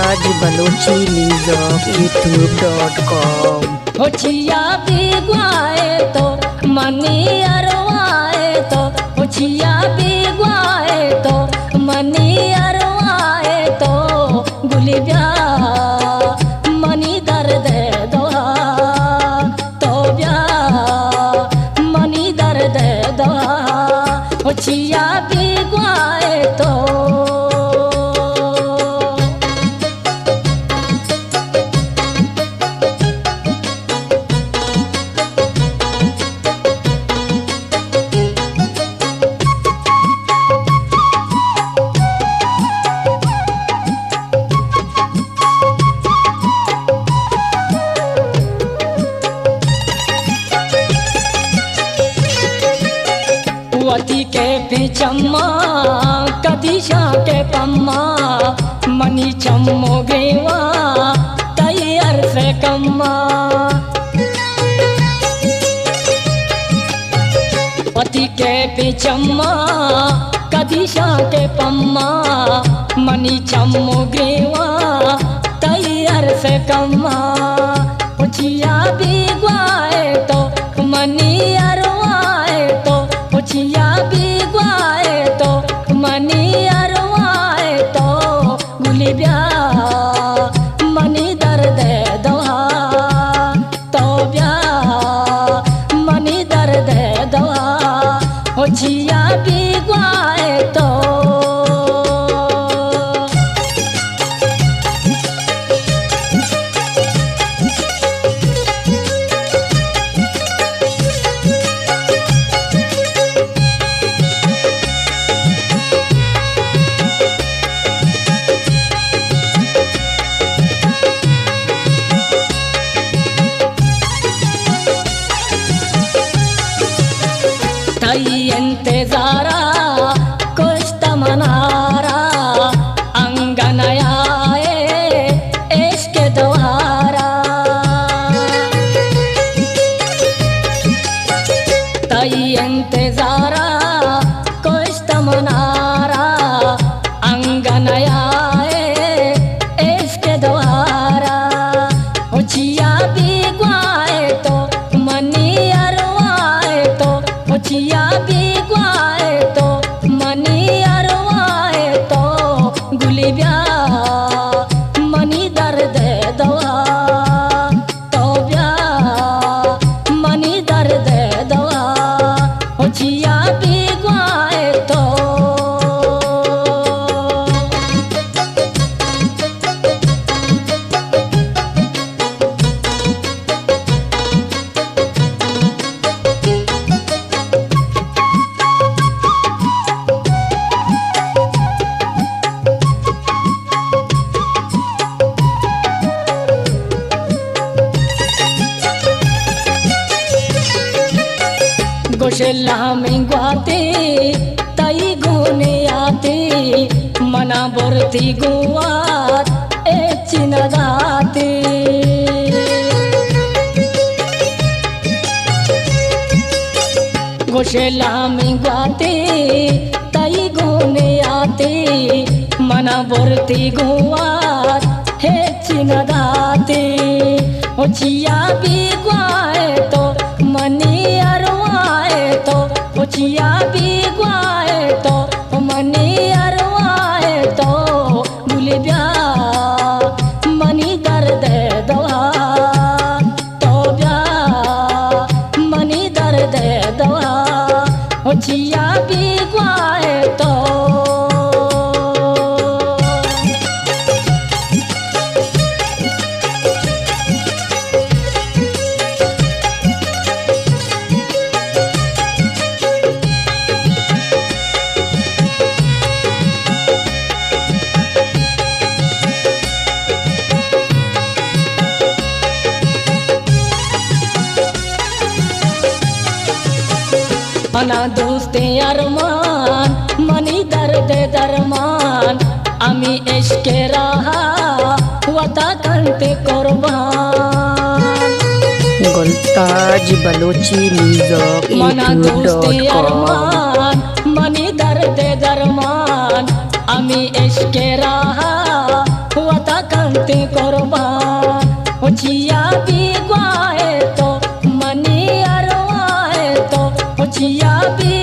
गोलताज Balochi music youtube.com। होचिया बिगवाए तो money अरवाए तो होचिया बिगवाए तो मनी अरवाए तो गुलिया मनी दर्द दोहा तो ब्या मनी दर्द दोहा होचिया बिगवाए तो वती के पिचम्मा कदिशा के पम्मा मनी चम्मो गेवा तैयार से कम्मा वती के पिचम्मा कदिशा के पम्मा मनी चम्मो गेवा तैयार से कम्मा उचिया बिगवाए तो मनी अरवाए तो उचिया बिगवाए तो मनी अरवाए तो गुलिया मनी दर्द दोहा तो ब्या मनी दर्द दोहा उचिया बिगवाए तो ಎಂತೆಜಾರಾ ಕುಷ್ಟ ಮನಾರಾ ಅಂಗನಯಾए इश्क द्वारा तई ಎಂತೆಜಾರಾ ಕುಷ್ಟ ಮನಾರಾ अंगनयाए इश्क द्वारा उचिया बिगवाए तो मनी अरवाए तो उचिया बिगवाए तो मनी अरवाए तो गुलिया मनी दर्द दवा तो ब्या मनी दर्द दवा उचिया बिगवाए तो गोशला में गुआते तई गुने आते मना बोरती गुआत ए चिनदाते गोशला में गुआते तई गुने आते मना बोरती गुआत हे चिनदाते उचिया बिगवाए तो मनी अरवाए तो उचिया बिगवाए तो मनी अरवाए तो गुलिया मनी दर्द दवा तो ब्या मनी दर्द दवा उचिया बिगवाए तो मना दोस्ते अरमान मनी दर्द दरमान आमी इश्के रहा वता कंते कुर्बान गोलताज बलोची म्यूजिक मना दोस्ते youtube.com। अरमान मनी दर्द दरमान आमी इश्के रहा वता कुर्बान हो जिया बिगवाए तो मनी अरवाए तो हो जिया भी